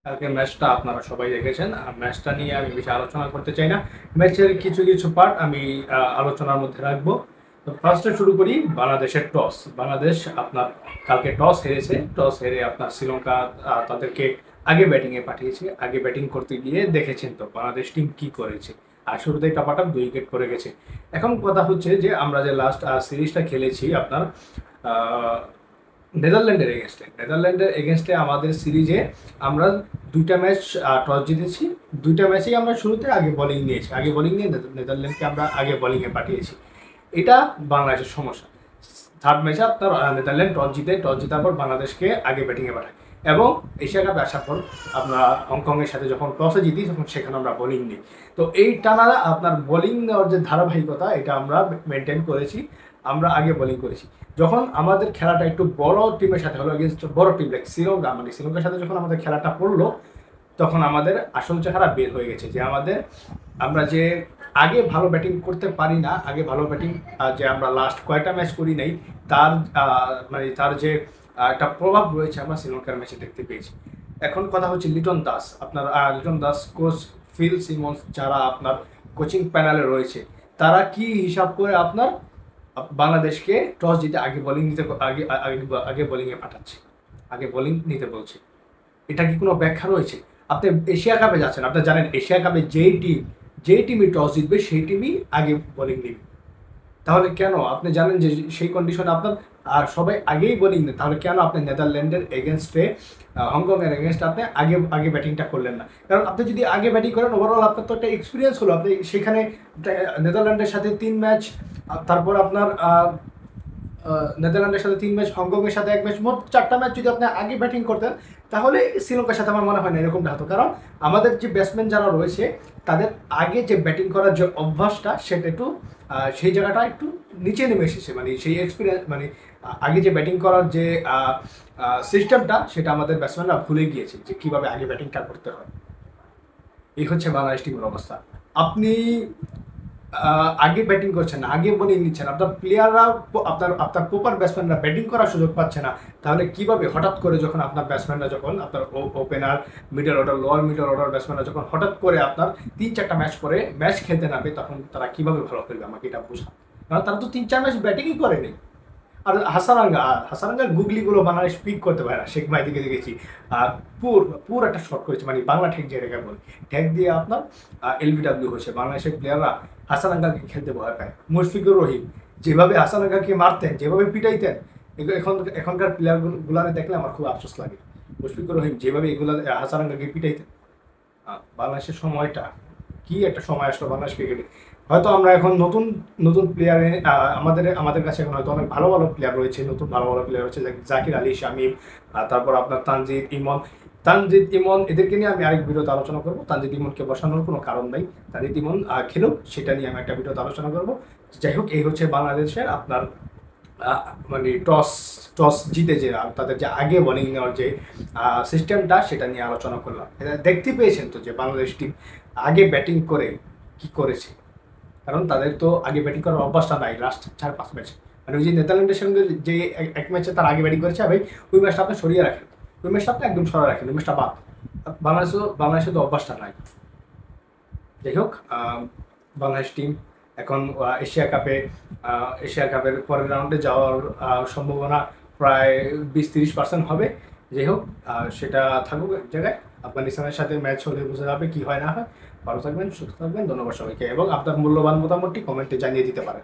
কালকে ম্যাচটা আপনারা সবাই দেখেছেন। ম্যাচটা নিয়ে আমি বেশি আলোচনা করতে চাই না। ম্যাচের কিছু কিছু পার্ট আমি আলোচনার মধ্যে রাখবো। তো ফার্স্টে শুরু করি বাংলাদেশের টস। বাংলাদেশ আপনার কালকে টস হেরেছে। টস হেরে আপনার শ্রীলঙ্কা তাদেরকে আগে ব্যাটিংয়ে পাঠিয়েছে। আগে ব্যাটিং করতে গিয়ে দেখেছেন তো বাংলাদেশ টিম কি করেছে। আর শুরুতেই টাপাটাপ 2 উইকেট পড়ে গেছে। এখন কথা হচ্ছে যে আমরা যে লাস্ট সিরিজটা খেলেছি আপনার নেদারল্যান্ডের এগেনস্টে আমাদের সিরিজে আমরা 2টা ম্যাচ টস জিতেছি। 2টা ম্যাচেই আমরা শুরুতে আগে বোলিং নিয়েছি। আগে বোলিং নিয়ে নেদারল্যান্ডকে আমরা আগে বোলিংয়ে পাঠিয়েছি। এটা বাংলাদেশের সমস্যা। থার্ড ম্যাচে আপনার নেদারল্যান্ড টস জিতার পর বাংলাদেশকে আগে ব্যাটিংয়ে পাঠায় এবং এশিয়া কাপে আসার পর আমরা হংকংয়ের সাথে যখন টসে জিতি তখন সেখানে আমরা বোলিং নিই। তো এই টানা আপনার বোলিং নেওয়ার যে ধারাবাহিকতা এটা আমরা মেনটেন করেছি। আমরা আগে বোলিং করেছি। যখন আমাদের খেলাটা একটু বড় টিমের সাথে হলো, এগেনস্ট বড় টিম লাইক শ্রীলঙ্কা, মানে শ্রীলঙ্কার সাথে যখন আমাদের খেলাটা পড়লো তখন আমাদের আসল চেহারা বের হয়ে গেছে যে আমরা যে আগে ভালো ব্যাটিং করতে পারি না, আগে ভালো ব্যাটিং যে আমরা লাস্ট কয়েকটা ম্যাচ করি নাই তার মানে তার যে একটা প্রভাব রয়েছে আমরা শ্রীলঙ্কার ম্যাচে দেখতে পেয়েছি। এখন কথা হচ্ছে Liton Das coach Phil Simmons যারা আপনার কোচিং প্যানেলে রয়েছে তারা কি হিসাব করে আপনার বাংলাদেশকে টস জিতে আগে বোলিং নিতে আগে আগে আগে বোলিংয়ে পাঠাচ্ছে, আগে বোলিং নিতে বলছে। এটা কি কোনো ব্যাখ্যা রয়েছে? আপনি এশিয়া কাপে যাচ্ছেন, আপনি জানেন এশিয়া কাপে যেই টিমই টস জিতবে সেই টিমই আগে বোলিং নেবে। তাহলে কেন আপনি জানেন যে সেই কন্ডিশনে আপনার আর সবাই আগেই বোলিং নেন, তাহলে কেন আপনি নেদারল্যান্ডের এগেনস্টে হংকংয়ের এগেনস্টে আপনি আগে আগে ব্যাটিংটা করলেন না? কারণ আপনি যদি আগে ব্যাটিং করেন ওভারঅল আপনার তো একটা এক্সপিরিয়েন্স হলো। আপনি সেখানে নেদারল্যান্ডের সাথে 3 ম্যাচ, তারপর আপনার নেদারল্যান্ডের সাথে 3 ম্যাচ, হংকংয়ের সাথে 1 ম্যাচ, মোট 4টা ম্যাচ যদি আপনি আগে ব্যাটিং করতেন তাহলে শ্রীলঙ্কার সাথে আমার মনে হয় না এরকমটা হতো। কারণ আমাদের যে ব্যাটসম্যান যারা রয়েছে তাদের আগে যে ব্যাটিং করার যে অভ্যাসটা সেটা একটু সেই জায়গাটা একটু নিচে নেমে এসেছে। মানে সেই এক্সপিরিয়েন্স মানে আগে যে ব্যাটিং করার যে সিস্টেমটা সেটা আমাদের ব্যাটসম্যানরা ভুলে গিয়েছে যে কীভাবে আগে ব্যাটিংটা করতে হয়। এই হচ্ছে বাংলাদেশ টিমের অবস্থা। আপনি আগে ব্যাটিং করছেন না, আগে বোলিং নিচ্ছেন, আপনার প্লেয়াররা আপনার প্রপার ব্যাটসম্যানরা ব্যাটিং করার সুযোগ পাচ্ছে না। তাহলে কিভাবে হঠাৎ করে যখন আপনার ব্যাটসম্যানরা যখন আপনার opener, middle order, lower middle order ব্যাটসম্যানরা যখন হঠাৎ করে আপনার 3-4টা ম্যাচ পরে ম্যাচ খেলতে নামে তখন তারা কিভাবে ভালো খেলবে আমাকে এটা বোঝা। কারণ তারা তো 3-4 ম্যাচ ব্যাটিংই করেনি। আর হাসারাঙ্গার গুগলিগুলো বাংলাদেশ পিক করতে পারে না। শেখ মাহিদিকে দেখেছি পুর একটা শট করেছে, মানে বাংলা ঠেক যেটাকে বলে, ঠেক দিয়ে আপনার এলবিডব্লিউ হয়েছে। বাংলাদেশের প্লেয়াররা হাসারাঙ্গাকে খেলতে ভয় পায়। মুশফিকুর রহিম যেভাবে হাসারাঙ্গাকে মারতেন, যেভাবে পিটাইতেন, এখনকার প্লেয়ারগুলারে দেখলে আমার খুব আফসোস লাগে। মুশফিকুর রহিম যেভাবে হাসারাঙ্গাকে পিটাইতেন, বাংলাদেশের সময়টা কি একটা সময় আসলো বাংলাদেশ ক্রিকেটে। হয়তো আমরা এখন নতুন নতুন প্লেয়ারে আমাদের কাছে এখন হয়তো অনেক ভালো ভালো প্লেয়ার রয়েছে, নতুন ভালো ভালো প্লেয়ার রয়েছে, জাকির আলী, শামীম, তারপর আপনার তানজিদ ইমন এদেরকে নিয়ে আমি আরেক ভিডিওতে আলোচনা করবো। তানজিদ ইমনকে বসানোর কোনো কারণ নাই। তানজিদ ইমন খেলুক, সেটা নিয়ে আমি একটা ভিডিওতে আলোচনা করবো। যাই হোক, এই হচ্ছে বাংলাদেশের আপনার মানে টস জিতে যে তাদের যে আগে বোলিং নেওয়ার যে সিস্টেমটা সেটা নিয়ে আলোচনা করলাম। এটা দেখতে পেয়েছেন তো যে বাংলাদেশ টিম আগে ব্যাটিং করে কি করেছে। কারণ তাদের তো আগে ব্যাটিং করার অভ্যাসটা নাই লাস্ট 4-5 ম্যাচে। মানে ওই যে নেদারল্যান্ডের সঙ্গে যে এক ম্যাচে তার আগে ব্যাটিং করেছে, ভাই ওই ম্যাচটা আপনি সরিয়ে রাখেন, ওই ম্যাচটা আপনি একদম সরিয়ে রাখেন, ওই ম্যাচটা বাদ। বাংলাদেশে তো অভ্যাসটা নাই। যাই হোক, বাংলাদেশ টিম এখন এশিয়া কাপের পরের রাউন্ডে যাওয়ার সম্ভাবনা প্রায় 20-30% হবে। যাই হোক, সেটা থাকুক এক জায়গায়। আফগানিস্তানের সাথে ম্যাচ হলে বোঝা যাবে কি হয় না হয়। ভালো থাকবেন, সুস্থ থাকবেন, ধন্যবাদ সবাইকে। এবং আপনার মূল্যবান মতামতটি কমেন্টে জানিয়ে দিতে পারেন।